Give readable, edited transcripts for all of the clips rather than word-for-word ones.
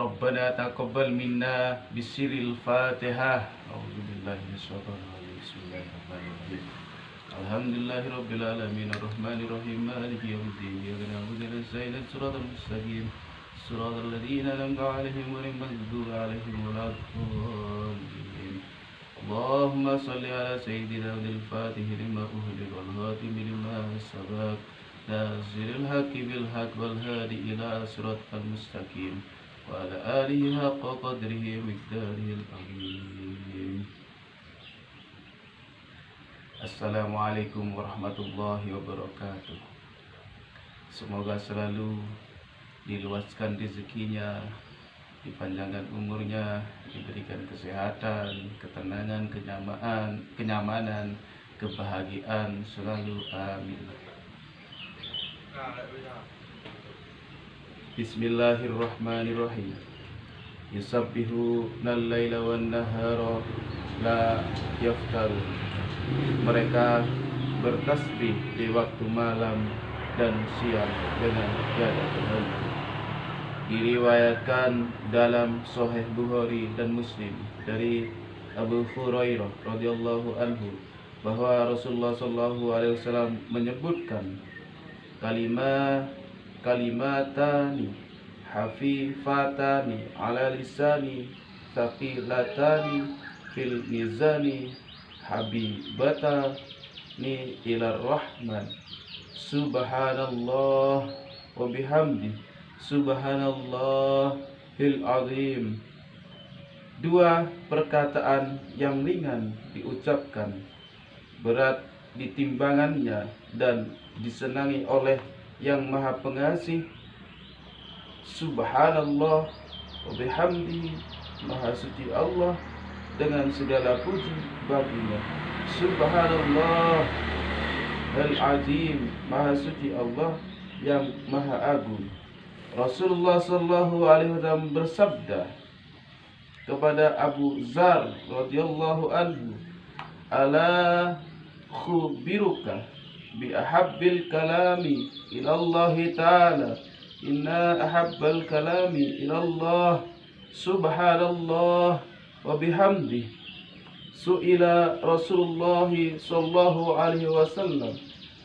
ربنا تقبل منا بسر الفاتحة. أعوذ بالله من الشيطان الرجيم. بسم الله الرحمن الرحيم. الحمد لله رب العالمين الرحمن الرحيم مالك يوم الدين إياك نعبد وإياك نستعين الصراط المستقيم صراط الذين أنعمت عليهم غير المغضوب عليهم ولا الضالين. اللهم صل على سيدنا الفاتح لما أغلق والخاتم لما سبق ناصر الحق بالحق والهادي إلى صراط المستقيم وعلى آله حق قدره ومقداره العظيم. Assalamualaikum warahmatullahi wabarakatuh. Semoga selalu diluaskan rezekinya, dipanjangkan umurnya, diberikan kesehatan, ketenangan, kenyamanan, kebahagiaan selalu, amin. Bismillahirrahmanirrahim. Yusabbihuna al-laila wan nahara la yaftarun. Mereka bertasbih di waktu malam dan siang dengan tiada berhenti. Diriwayatkan dalam Sahih Bukhari dan Muslim dari Abu Hurairah radhiyallahu anhu bahwa Rasulullah sallallahu alaihi wasallam menyebutkan kalimatani hafifatani ala lisani thaqilatani fil mizani habibatani ila rahman subhanallah wa bihamdi subhanallahil azim. Dua perkataan yang ringan diucapkan, berat di timbangannya dan disenangi oleh yang maha pengasih. Subhanallah wa bihamdi, maha suci Allah dengan segala puji baginya. Subhanallah al-azim, maha suci Allah yang maha agung. Rasulullah sallallahu alaihi wasallam bersabda kepada Abu Dzar radhiyallahu anhu, ala khubiruka bi ahabbil kalami ilallahi ta'ala, inna ahabbal kalami ilallah subhanallah wa bihamdi. Su'ila Rasulullah sallallahu alaihi wasallam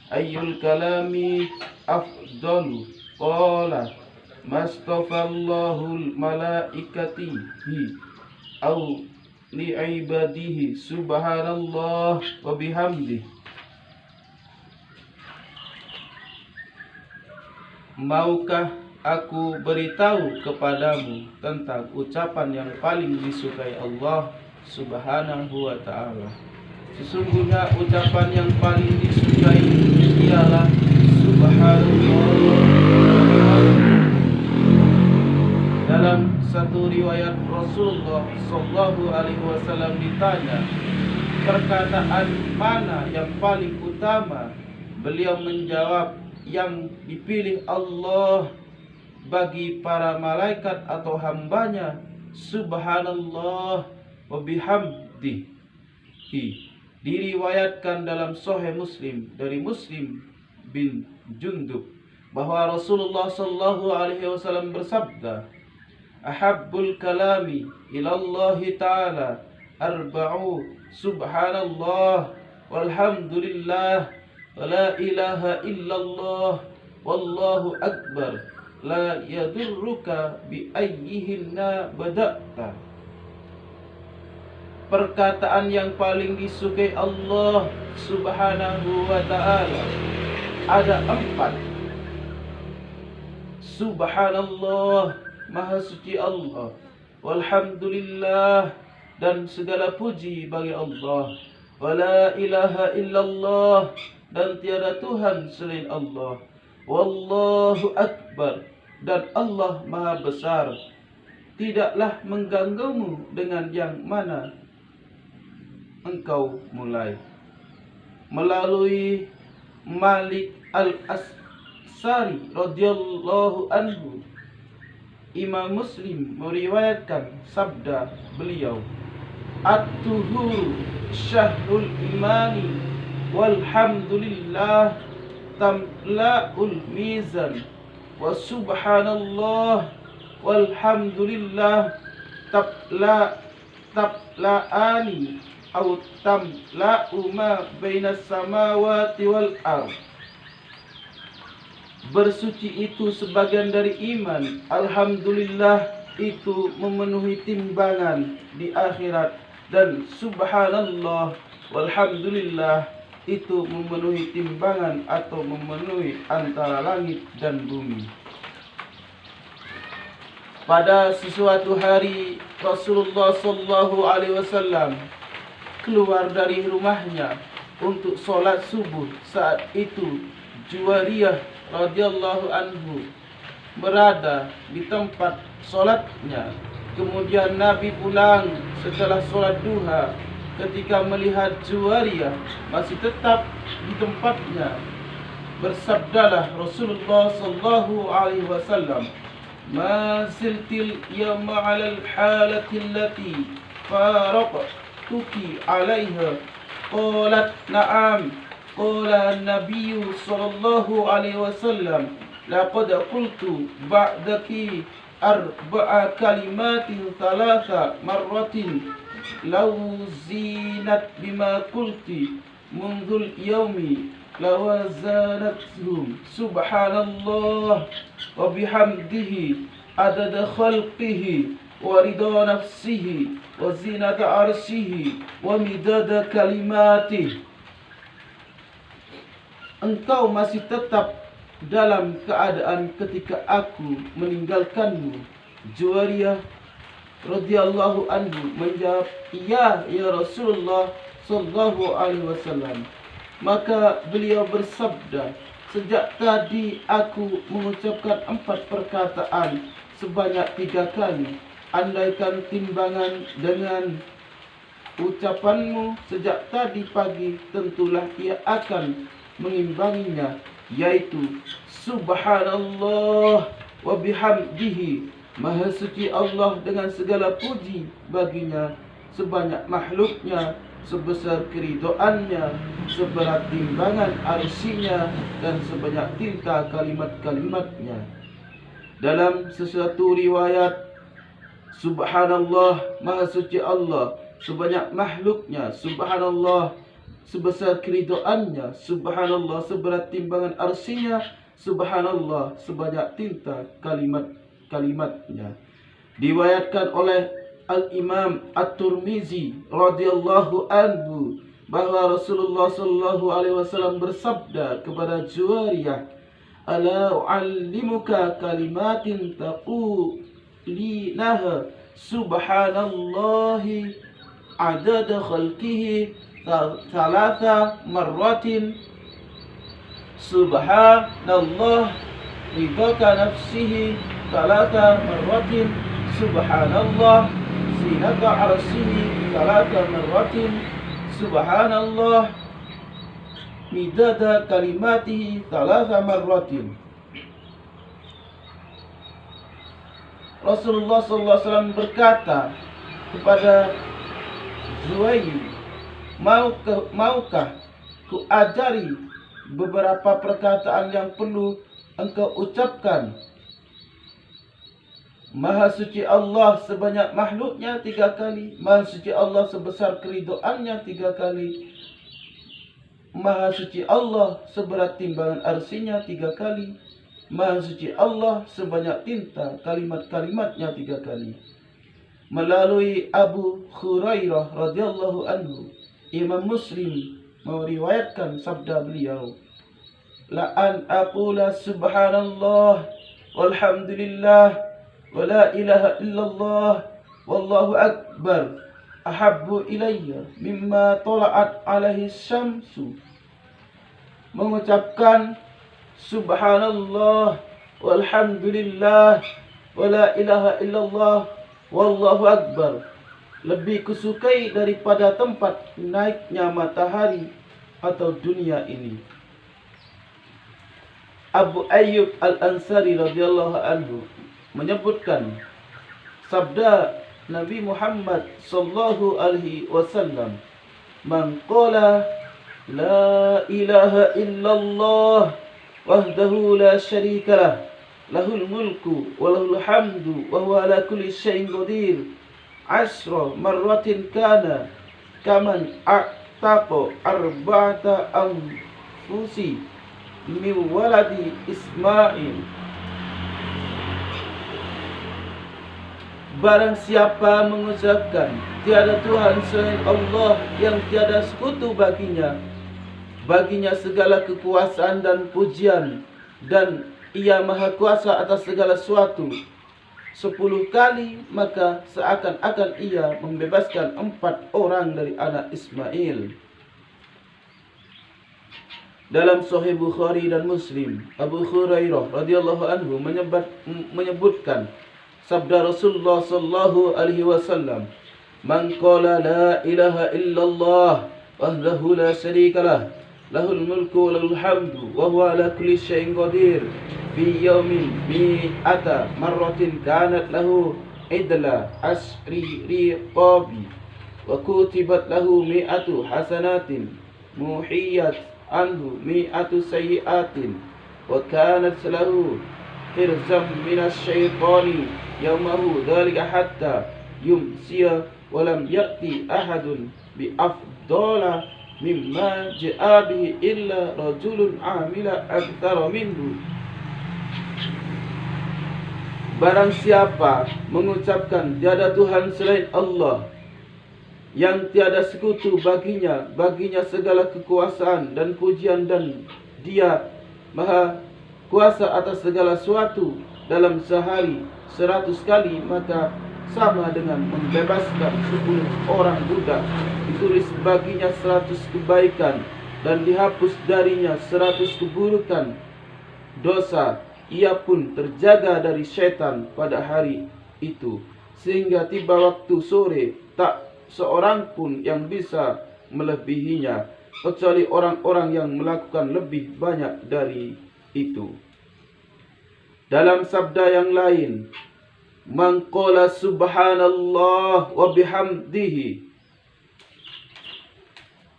ayyul kalami afdalu, qala mastafallahu malaikatihi au li'ibadihi subhanallah wa bihamdi. Maukah aku beritahu kepadamu tentang ucapan yang paling disukai Allah subhanahu wa ta'ala? Sesungguhnya ucapan yang paling disukai ialah subhanallah. Dalam satu riwayat Rasulullah sallallahu alaihi wasallam ditanya perkataan mana yang paling utama, beliau menjawab, yang dipilih Allah bagi para malaikat atau hambanya subhanallah wa bihamdihi. Diriwayatkan dalam Sahih Muslim dari Muslim bin Jundub bahwa Rasulullah sallallahu alaihi wasallam bersabda, ahabbul kalami ilallahi ta'ala arba'u subhanallah walhamdulillah wa la ilaha illallah wallahu akbar la yadurruka bi ayyihinna bada'ta. Perkataan yang paling disukai Allah subhanahu wa ta'ala ada 4. Subhanallah, maha suci Allah, walhamdulillah, dan segala puji bagi Allah, wala ilaha illallah, dan tiada Tuhan selain Allah, wallahu akbar, dan Allah maha besar. Tidaklah mengganggumu dengan yang mana engkau mulai. Melalui Malik al-Asari radhiyallahu anhu, Imam Muslim meriwayatkan sabda beliau, at-tuhuru syahrul imani walhamdulillah tamla'ul mizan wa subhanallah walhamdulillah tabla'ani atau tamla'u ma bainas samawati wal ardh. Bersuci itu sebagian dari iman. Alhamdulillah itu memenuhi timbangan di akhirat. Dan subhanallah walhamdulillah itu memenuhi timbangan atau memenuhi antara langit dan bumi. Pada sesuatu hari Rasulullah SAW keluar dari rumahnya untuk sholat subuh. Saat itu Juwariyah radhiyallahu anhu berada di tempat sholatnya. Kemudian Nabi pulang setelah sholat duha. Ketika melihat Juwariyah masih tetap di tempatnya, bersabdalah Rasulullah sallallahu alaihi wasallam, "Ma ziltil yawma 'alal halati allati faraqtuki 'alaiha?" Qalat, "Na'am." Qala an-nabiy sallallahu alaihi wasallam, "Laqad qultu ba'daki arba'a kalimatin thalatha marratin law zinat bima qulti mundhul yawmi lawazanathum subhanallah wa bihamdihi adada khalqihi wa ridha nafsihi wa zinata arsyihi wa midada kalimatih." Engkau masih tetap dalam keadaan ketika aku meninggalkanmu. Juwariyah radhiyallahu anhu menjawab, "Iya ya Rasulullah sallallahu alaihi wasallam." Maka beliau bersabda, "Sejak tadi aku mengucapkan 4 perkataan sebanyak 3 kali. Andaikan timbangan dengan ucapanmu sejak tadi pagi, tentulah ia akan mengimbanginya, yaitu subhanallah wa bihamdihi." Maha suci Allah dengan segala puji baginya, sebanyak makhluknya, sebesar keridoannya, seberat timbangan arsinya, dan sebanyak tinta kalimat-kalimatnya. Dalam sesuatu riwayat, subhanallah, maha suci Allah, sebanyak makhluknya, subhanallah, sebesar keridoannya, subhanallah, seberat timbangan arsinya, subhanallah, sebanyak tinta kalimatnya. Diriwayatkan oleh Al-Imam At-Tirmizi radhiyallahu anhu bahwa Rasulullah sallallahu alaihi wasallam bersabda kepada Juwariyah, "Ala u'allimuka kalimatin taqulinaha subhanallahi adada khalqihi thalatha marratin, subhanallah ridha nafsihi thalatha marratin, subhanallah zinata arsyihi thalatha marratin, subhanallah midada kalimatihi thalatha marratin." Rasulullah SAW berkata kepada Zuhair, maukah ku ajari beberapa perkataan yang perlu engkau ucapkan? Maha suci Allah sebanyak makhluknya 3 kali, maha suci Allah sebesar keridoannya 3 kali, maha suci Allah seberat timbangan arsinya 3 kali, maha suci Allah sebanyak tinta kalimat-kalimatnya 3 kali. Melalui Abu Hurairah radhiyallahu anhu, Imam Muslim meriwayatkan sabda beliau, "La an aqula subhanallah walhamdulillah wa la ilaha illallah wallahu akbar ahabbu ilayya mimma tala'at alaihi syamsu." Mengucapkan subhanallah walhamdulillah wa la ilaha illallah wallahu akbar lebih kusukai daripada tempat naiknya matahari atau dunia ini. Abu Ayyub Al-Ansari radhiyallahu anhu menyebutkan sabda Nabi Muhammad sallallahu alaihi wasallam, "Man qala la ilaha illallah wahdahu la syarikalah lahul mulku wa lahul hamdu wa huwa ala kulli syai'in qadir asra marratin kana kaman a'taqa arba'ata anfusi min waladi Ismail. Barang siapa mengucapkan tiada Tuhan selain Allah yang tiada sekutu baginya, baginya segala kekuasaan dan pujian, dan ia maha kuasa atas segala sesuatu, 10 kali, maka seakan-akan ia membebaskan 4 orang dari anak Ismail. Dalam Sahih Bukhari dan Muslim, Abu Hurairah radhiyallahu anhu menyebutkan sabda Rasulullah sallallahu alaihi wasallam, "Man qala la ilaha illallah wahdahu la syarikalah, lahul mulku wa lahul hamdu wa huwa ala kulli syai'in qadir, fi yawmin mi'ata marratin kanat lahu idla asri riqabi wa kutibat lahu mi'atu hasanatin muhiyat anhu mi'atu sayyiatin wa kanat lahu hirzam minas syaitani yaumahu dhalika hatta yumsiya wa lam ya'ti ahadun bi afdala mimma ja'a bihi illa rajulun amila aktsara minhu." Barang siapa mengucapkan tiada Tuhan selain Allah yang tiada sekutu baginya, baginya segala kekuasaan dan pujian, dan dia maha kuasa atas segala sesuatu, dalam sehari 100 kali, maka sama dengan membebaskan 10 orang budak. Ditulis baginya 100 kebaikan dan dihapus darinya 100 keburukan dosa. Ia pun terjaga dari syaitan pada hari itu, sehingga tiba waktu sore tak seorang pun yang bisa melebihinya, kecuali orang-orang yang melakukan lebih banyak dari itu. Dalam sabda yang lain, "Man qala subhanallah wa bihamdihi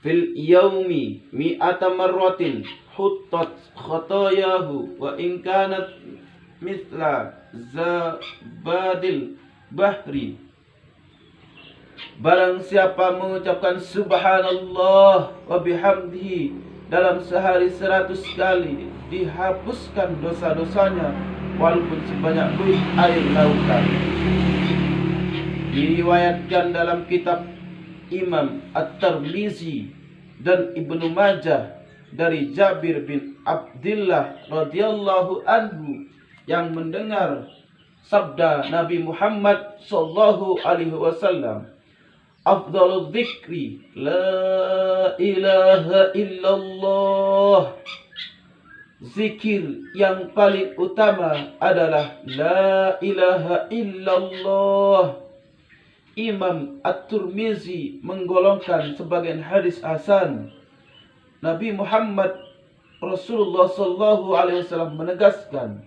fil yaumi mi'ata marratin huttat khatayahu wa in kanat mithla zabadil bahri." Barang siapa mengucapkan subhanallah wa bihamdihi dalam sehari 100 kali, dihapuskan dosa-dosanya walaupun sebanyak buih air lautan. Diriwayatkan dalam kitab Imam At-Tirmizi dan Ibnu Majah dari Jabir bin Abdullah radhiyallahu anhu yang mendengar sabda Nabi Muhammad sallallahu alaihi wasallam, "Afdhalul dzikri la ilaha illallah." Zikir yang paling utama adalah la ilaha illallah. Imam At-Tirmizi menggolongkan sebagian hadis hasan. Nabi Muhammad Rasulullah sallallahu alaihi wasallam menegaskan,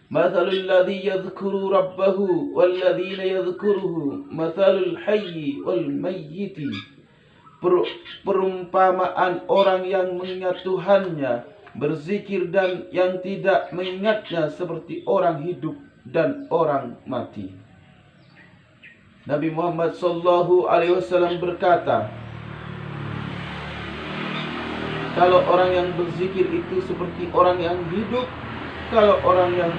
"Mathalul ladzi yadhkuru rabbahu wal ladzina yadhkuruhu mathalul hayyi wal mayyiti." Perumpamaan orang yang mengingat Tuhannya, berzikir, dan yang tidak mengingatnya seperti orang hidup dan orang mati. Nabi Muhammad sallallahu alaihi wasallam berkata, kalau orang yang berzikir itu seperti orang yang hidup, kalau orang yang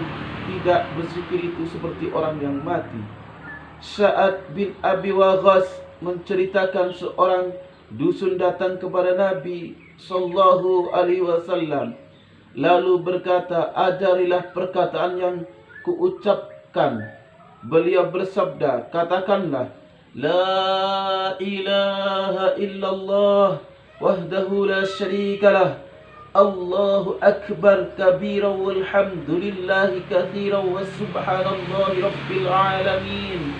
tidak berzikir itu seperti orang yang mati. Sa'ad bin Abi Waqqas menceritakan seorang dusun datang kepada Nabi sallallahu alaihi wasallam, lalu berkata, "Ajarilah perkataan yang kuucapkan." Beliau bersabda, "Katakanlah, la ilaha illallah wahdahu la syarikalah, Allahu akbar kabiran walhamdulillahi katsiran wa subhanallahi rabbil alamin,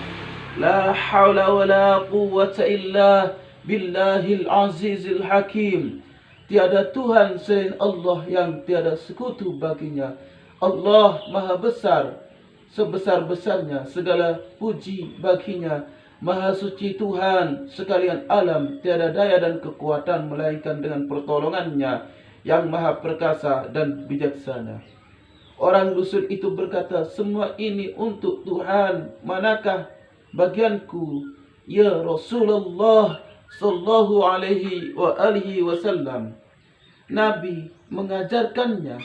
la haula wa la quwwata illa billahil azizil hakim." Tiada Tuhan selain Allah yang tiada sekutu baginya. Allah maha besar, sebesar-besarnya segala puji baginya. Maha suci Tuhan sekalian alam, tiada daya dan kekuatan melainkan dengan pertolongannya yang maha perkasa dan bijaksana. Orang dusun itu berkata, semua ini untuk Tuhan, manakah bagianku ya Rasulullah sallallahu alaihi wasallam? Nabi mengajarkannya,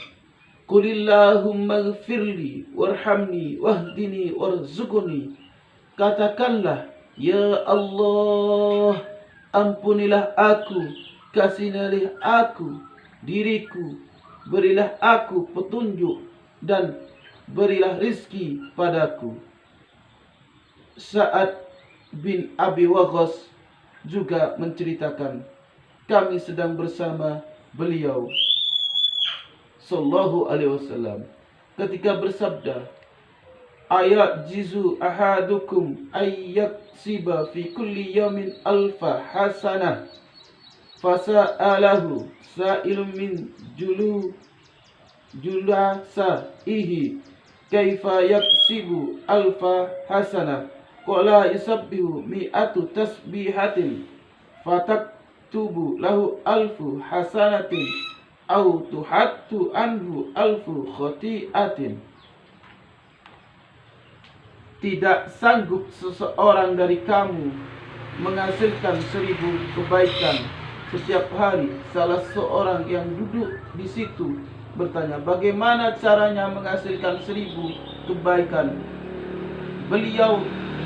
Qulillahumma ghfirli warhamni wahdini warzuqni. Katakanlah, ya Allah, ampunilah aku, kasihanilah aku diriku, berilah aku petunjuk dan berilah rizki padaku. Sa'ad bin Abi Waqqas juga menceritakan, kami sedang bersama beliau sallallahu alaihi wasallam ketika bersabda, ayat jizu ahadukum ayyaksiba fi kulli yamin alfa hasanah. Fasa'alahu sa'ilun min julasaihi kaifa yaksibu alfa hasanah. Qala yusabbihu mi'atu tasbihatin fataktubu lahu alfu hasanatin au tuhattu anhu alfu khati'atin. Tidak sanggup seseorang dari kamu menghasilkan 1000 kebaikan setiap hari. Salah seorang yang duduk di situ bertanya, bagaimana caranya menghasilkan 1000 kebaikan? Beliau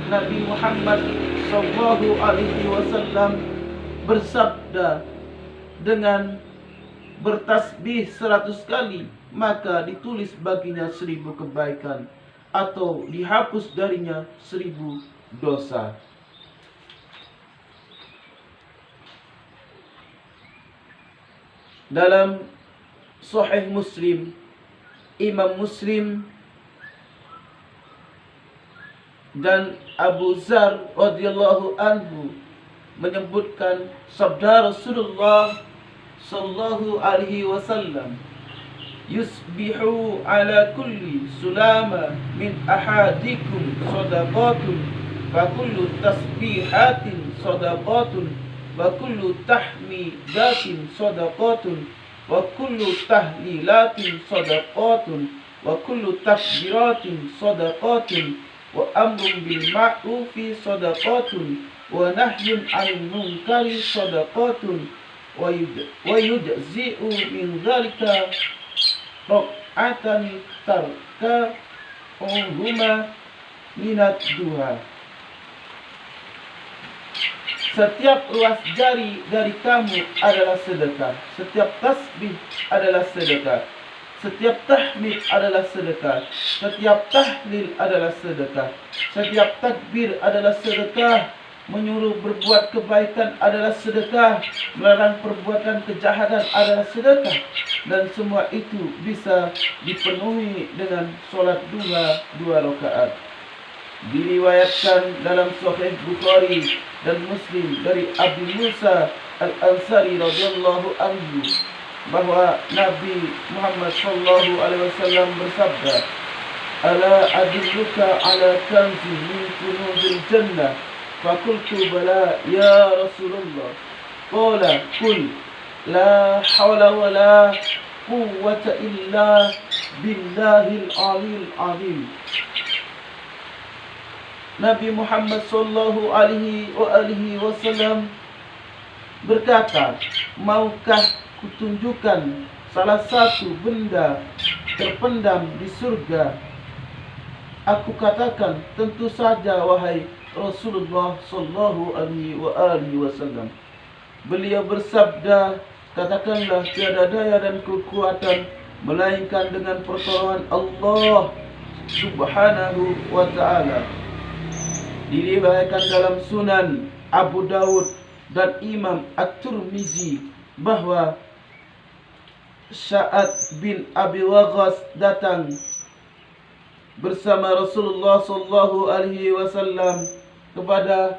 Nabi Muhammad sallallahu alaihi wasallam bersabda, dengan bertasbih 100 kali maka ditulis baginya 1000 kebaikan atau dihapus darinya 1000 dosa. Dalam Sahih Muslim, Imam Muslim dan Abu Dzar radhiyallahu anhu menyebutkan sabda Rasulullah sallallahu alaihi wasallam, yusbihu ala kulli sulama min ahadikum sadaqatun fa kullu tasbihatin sadaqatun wa kullu tahmidatin sadaqatun wa kullu tahlilatin sadaqatun wa kullu takbiratin sadaqatun wa amrun bil ma'rufi sadaqatun wa nahyun 'anil munkari sadaqatun wa yujzi'u min dzalika raq'atan tarka huma minat duha. Setiap ruas jari dari kamu adalah sedekah. Setiap tasbih adalah sedekah. Setiap tahmid adalah sedekah. Setiap tahlil adalah sedekah. Setiap takbir adalah sedekah. Menyuruh berbuat kebaikan adalah sedekah. Melarang perbuatan kejahatan adalah sedekah. Dan semua itu bisa dipenuhi dengan solat duha 2 rakaat. Diriwayatkan dalam Sahih Bukhari dan Muslim dari Abu Musa Al-Ansari radhiyallahu anhu bahwa Nabi Muhammad sallallahu alaihi wasallam bersabda, ala adulluka ala kanzin min kunuzil jannah? Fakultu bala ya Rasulullah. Qala qul la hawla wa la quwwata illa billahil aliyil azim. Nabi Muhammad sallallahu alaihi wasallam berkata, maukah kutunjukkan salah satu benda terpendam di surga? Aku katakan, tentu saja wahai Rasulullah sallallahu alaihi wasallam. Beliau bersabda, katakanlah tiada daya dan kekuatan melainkan dengan pertolongan Allah subhanahu wa ta'ala. Diriwayatkan dalam Sunan Abu Dawud dan Imam At-Tirmizi bahwa Sa'ad bin Abi Waqqas datang bersama Rasulullah sallallahu alaihi wasallam kepada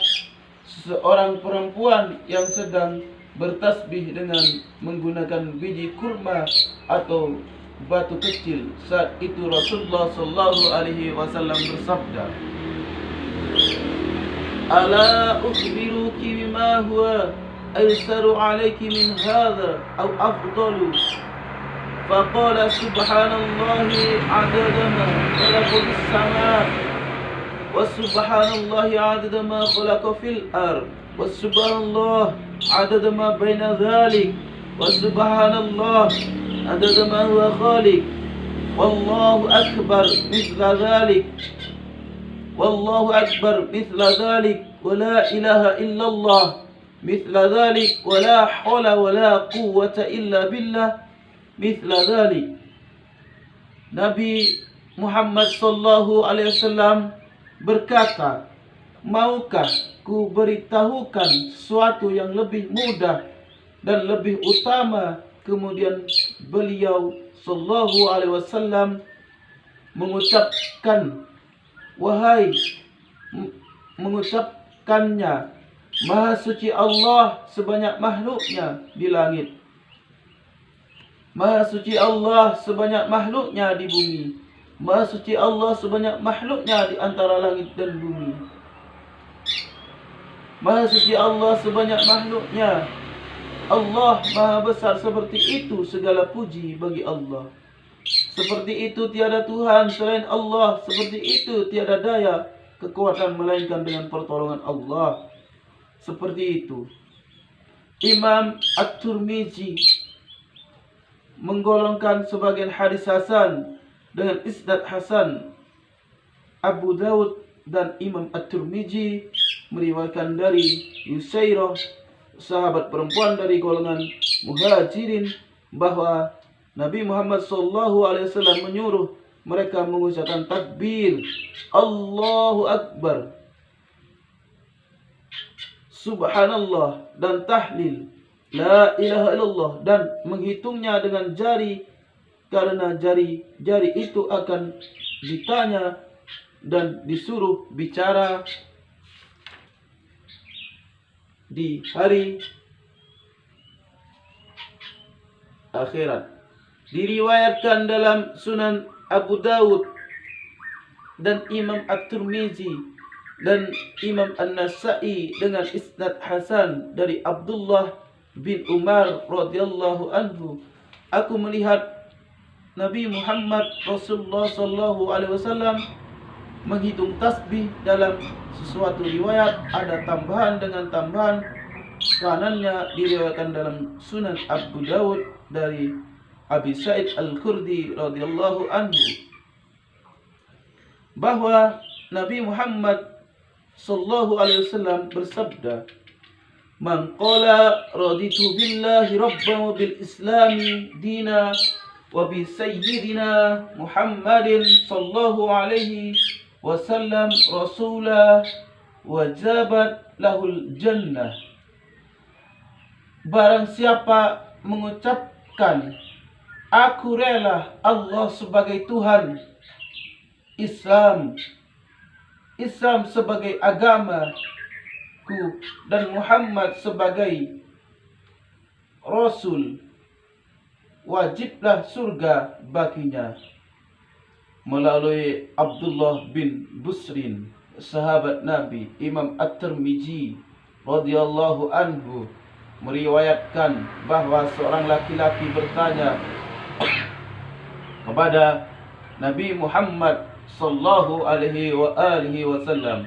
seorang perempuan yang sedang bertasbih dengan menggunakan biji kurma atau batu kecil. Saat itu Rasulullah sallallahu alaihi wasallam bersabda, ala ukhbiruki bima huwa aysaru alayki min hadha aw afdalu? فقال سبحان الله عدد ما خلق في السماء وسبحان الله عدد ما خلق في الأرض وسبحان الله عدد ما بين ذلك وسبحان الله عدد ما هو خالق والله أكبر مثل ذلك والله أكبر مثل ذلك ولا إله إلا الله مثل ذلك ولا حول ولا قوة إلا بالله مثل ذلك. Nabi Muhammad sallallahu alaihi wasallam berkata, maukah ku beritahukan sesuatu yang lebih mudah dan lebih utama? Kemudian beliau sallallahu alaihi wasallam mengucapkannya, Maha suci Allah sebanyak makhluknya di langit, Maha suci Allah sebanyak makhluknya di bumi, Maha suci Allah sebanyak makhluknya di antara langit dan bumi, Maha suci Allah sebanyak makhluknya. Allah Maha besar, seperti itu segala puji bagi Allah. Seperti itu tiada Tuhan selain Allah, seperti itu tiada daya kekuatan melainkan dengan pertolongan Allah. Seperti itu Imam At-Tirmidzi menggolongkan sebagian hadis hasan dengan isnad hasan. Abu Daud dan Imam At-Tirmidzi meriwayatkan dari Yusairah, sahabat perempuan dari golongan Muhajirin, bahwa Nabi Muhammad SAW menyuruh mereka mengucapkan takbir Allahu Akbar, Subhanallah, dan tahlil La ilaha illallah, dan menghitungnya dengan jari, karena jari itu akan ditanya dan disuruh bicara di hari akhirat. Diriwayatkan dalam Sunan Abu Daud dan Imam At-Tirmidzi dan Imam An-Nasa'i dengan isnad hasan dari Abdullah bin Umar radhiyallahu anhu, aku melihat Nabi Muhammad Rasulullah sallallahu alaihi wasallam menghitung tasbih. Dalam sesuatu riwayat ada tambahan dengan tambahan kanannya. Diriwayatkan dalam Sunan Abu Daud dari Abi Sa'id Al-Khudri radhiyallahu anhu bahwa Nabi Muhammad sallallahu alaihi wasallam bersabda, "Man qala raditu billahi rabban wa bil islami dina wa bi sayyidina Muhammadin sallallahu alaihi wasallam rasula wajabat lahul jannah." Barang siapa mengucapkan, aku rela Allah sebagai Tuhan, Islam sebagai agamaku, dan Muhammad sebagai Rasul, wajiblah surga baginya. Melalui Abdullah bin Busrin, sahabat Nabi, Imam At-Tirmidzi radhiyallahu anhu meriwayatkan bahwa seorang laki-laki bertanya kepada Nabi Muhammad sallallahu alaihi wasallam,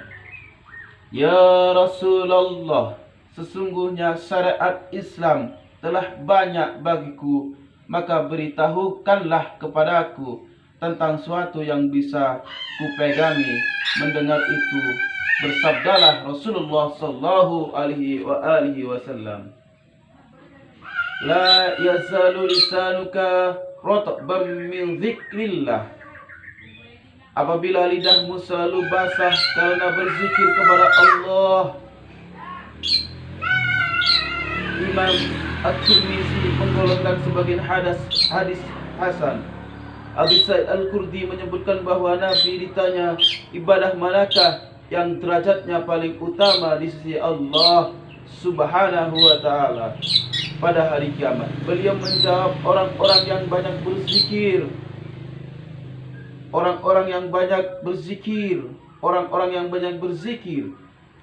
"Ya Rasulullah, sesungguhnya syariat Islam telah banyak bagiku, maka beritahukanlah kepadaku tentang suatu yang bisa kupegangi." Mendengar itu, bersabdalah Rasulullah sallallahu alaihi wasallam, "La yazalu lisanuka ratban min dzikrillah." Apabila lidahmu selalu basah karena berzikir kepada Allah. Imam At-Tirmidzi menggolongkan sebagian hadis hasan. Abi Sa'id Al-Khudri menyebutkan bahwa Nabi ditanya, ibadah manakah yang derajatnya paling utama di sisi Allah Subhanahu wa ta'ala pada hari kiamat? Beliau menjawab, orang-orang yang banyak berzikir. Orang-orang yang banyak berzikir. Orang-orang yang banyak berzikir.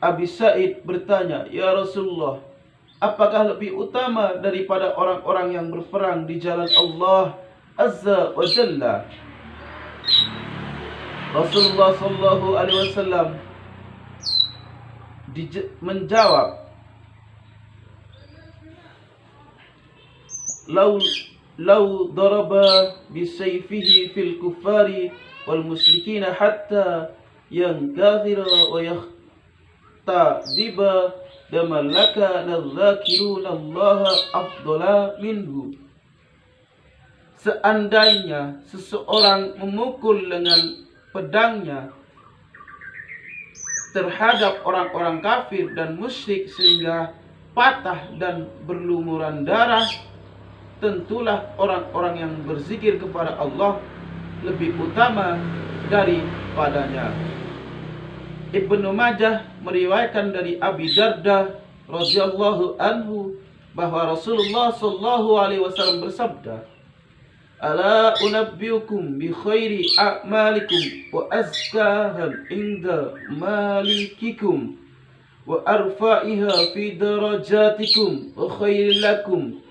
Abi Sa'id bertanya, "Ya Rasulullah, apakah lebih utama daripada orang-orang yang berperang di jalan Allah Azza wa Jalla. Rasulullah sallallahu alaihi wasallam menjawab, Lau daraba bisayfihi fil kuffari wal musyrikina hatta yankathira wa yahtadiba damalaka nadhakiruna Allah afdala minhu. Seandainya seseorang memukul dengan pedangnya terhadap orang-orang kafir dan musyrik sehingga patah dan berlumuran darah, tentulah orang-orang yang berzikir kepada Allah lebih utama daripadanya. Ibnu Majah meriwayatkan dari Abi Darda radhiyallahu anhu bahwa Rasulullah sallallahu alaihi wasallam bersabda, Ala unabbiukum bi khairi a'malikum wa azkaha inda malikikum wa arfa'iha fi darajatikum wa khairil lakum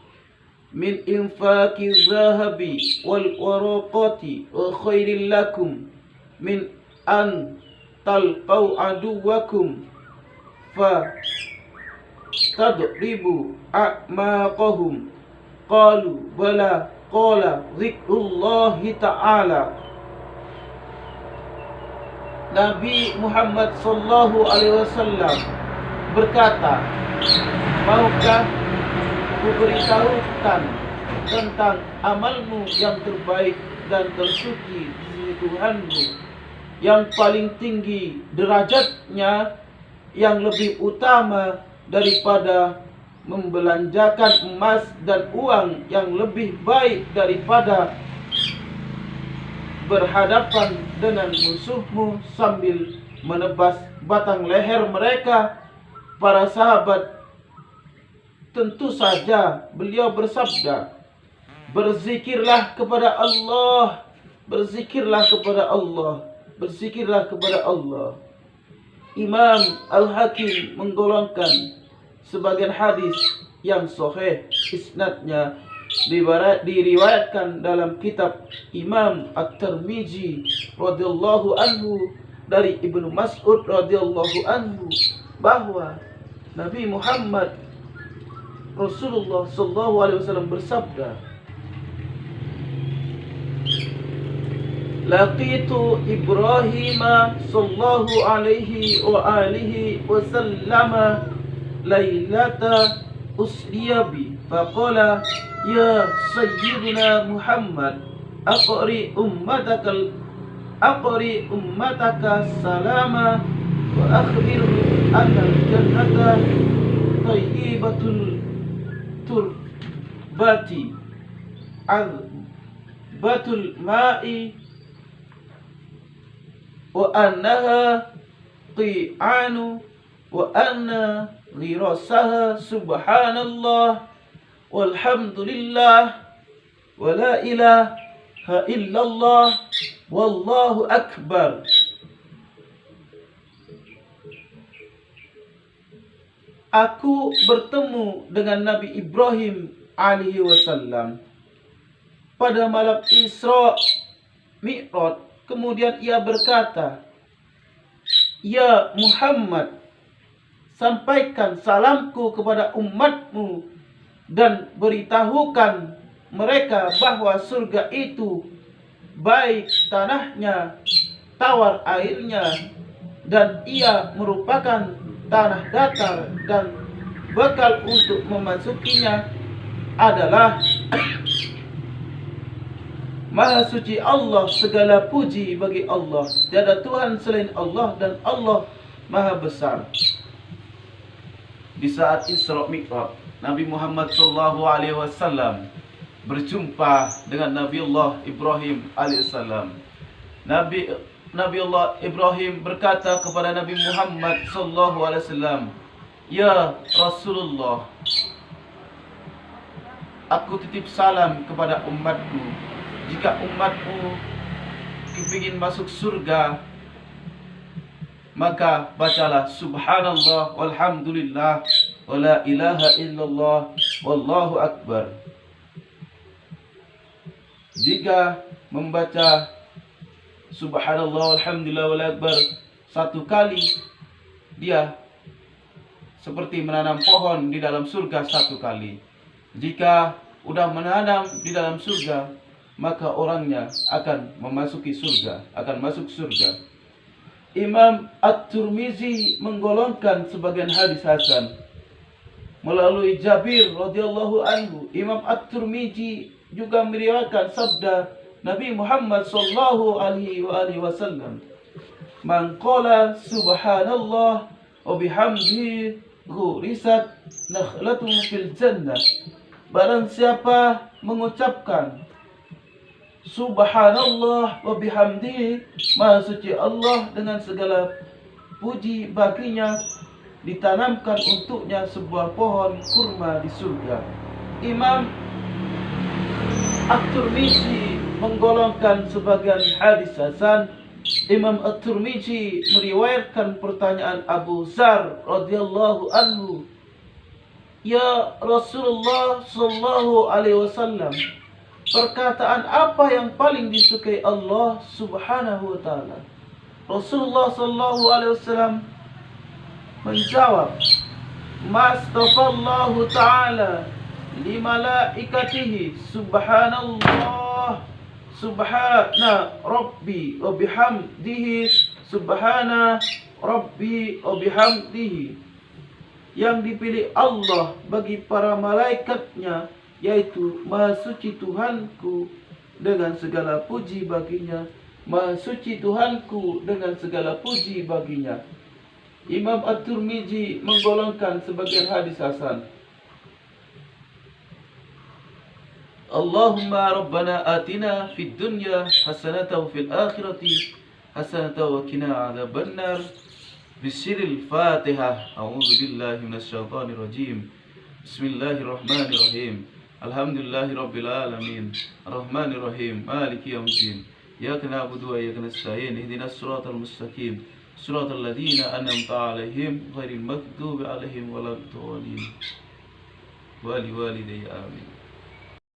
min infaqi zahabi wal waraqati wa khairil lakum min an talqaw aduwakum fa tadribu a'maqahum. Qalu bala. Qala zikrullahi ta'ala. Nabi Muhammad sallallahu alaihi wasallam berkata, maukah kuberitahukan tentang amalmu yang terbaik dan tersuci di Tuhanmu, yang paling tinggi derajatnya, yang lebih utama daripada membelanjakan emas dan uang, yang lebih baik daripada berhadapan dengan musuhmu sambil menebas batang leher mereka. Para sahabat tentu saja beliau bersabda, berzikirlah kepada Allah, berzikirlah kepada Allah, berzikirlah kepada Allah. Imam Al-Hakim menggolongkan sebagian hadis yang sahih, isnadnya diriwayatkan dalam kitab Imam At-Tirmizi radhiyallahu anhu dari Ibnu Mas'ud radhiyallahu anhu bahwa Nabi Muhammad Rasulullah sallallahu alaihi wasallam bersabda, Laqitu Ibrahim sallallahu alaihi wa alihi wasallama lailata usriyabi faqala ya sayyidina Muhammad aqri ummataka salama wa akhbir anna jannata tayyibatul turbati azbatul ma'i wa annaha qi'anu wa anna ghirasaha subhanallah walhamdulillah wa la ilaha illallah wallahu akbar. Aku bertemu dengan Nabi Ibrahim alaihi wasallam pada malam Isra Mi'raj. Kemudian ia berkata, Ya Muhammad, sampaikan salamku kepada umatmu dan beritahukan mereka bahwa surga itu baik tanahnya, tawar airnya, dan ia merupakan tanah datar, dan bekal untuk memasukinya adalah Maha suci Allah, segala puji bagi Allah. Tiada Tuhan selain Allah dan Allah Maha besar. Di saat Isra Mi'raj, Nabi Muhammad sallallahu alaihi wasallam berjumpa dengan Nabiullah Ibrahim alaihissalam. Nabiullah Ibrahim berkata kepada Nabi Muhammad sallallahu alaihi wasallam, Ya Rasulullah, aku titip salam kepada umatmu. Jika umatmu ingin masuk surga, maka bacalah subhanallah walhamdulillah wa la ilaha illallah wallahu akbar. jika membaca subhanallah walhamdulillah wal akbar 1 kali, dia seperti menanam pohon di dalam surga 1 kali. Jika udah menanam di dalam surga, maka orangnya akan memasuki surga, akan masuk surga. Imam At-Tirmizi menggolongkan sebagian hadis hasan melalui Jabir radhiyallahu anhu. Imam At-Tirmizi juga meriwayatkan sabda Nabi Muhammad sallallahu alaihi wasallam, "Man qala subhanallah wa bihamdihi ghurisat nakhlatun fil jannah." Barang siapa mengucapkan subhanallah wa bihamdihi, maha suci Allah dengan segala puji baginya, ditanamkan untuknya sebuah pohon kurma di surga. Imam At-Tirmizi menggolongkan sebagian hadis hasan. Imam At-Tirmizi meriwayatkan pertanyaan Abu Dzar radhiyallahu anhu, "Ya Rasulullah sallallahu alaihi wasallam, perkataan apa yang paling disukai Allah Subhanahu wa taala?" Rasulullah sallallahu alaihi wasallam menjawab, "Mastafallahu ta'ala li malaikatihi subhanallah subhana rabbi wa bihamdihi subhana rabbi wa bihamdihi." Yang dipilih Allah bagi para malaikatnya, yaitu maha suci Tuhanku dengan segala puji baginya, maha suci Tuhanku dengan segala puji baginya. Imam At-Tirmizi menggolongkan sebagian hadis hasan. Allahumma rabbana atina fid dunya hasanatan wa fil akhirati hasanatan wa qina adzabannar. Bisiril Fatihah. A'udzu billahi minasyaitonir rajim. Bismillahirrahmanirrahim. Alhamdulillahirabbil alamin. Arrahmanir rahim. Maliki yaumiddin. Iyyaka na'budu wa iyyaka nasta'in. Ihdinas siratal mustaqim. Siratal ladzina an'amta 'alaihim ghairil maghdubi 'alaihim waladdallin. Walidayya amin.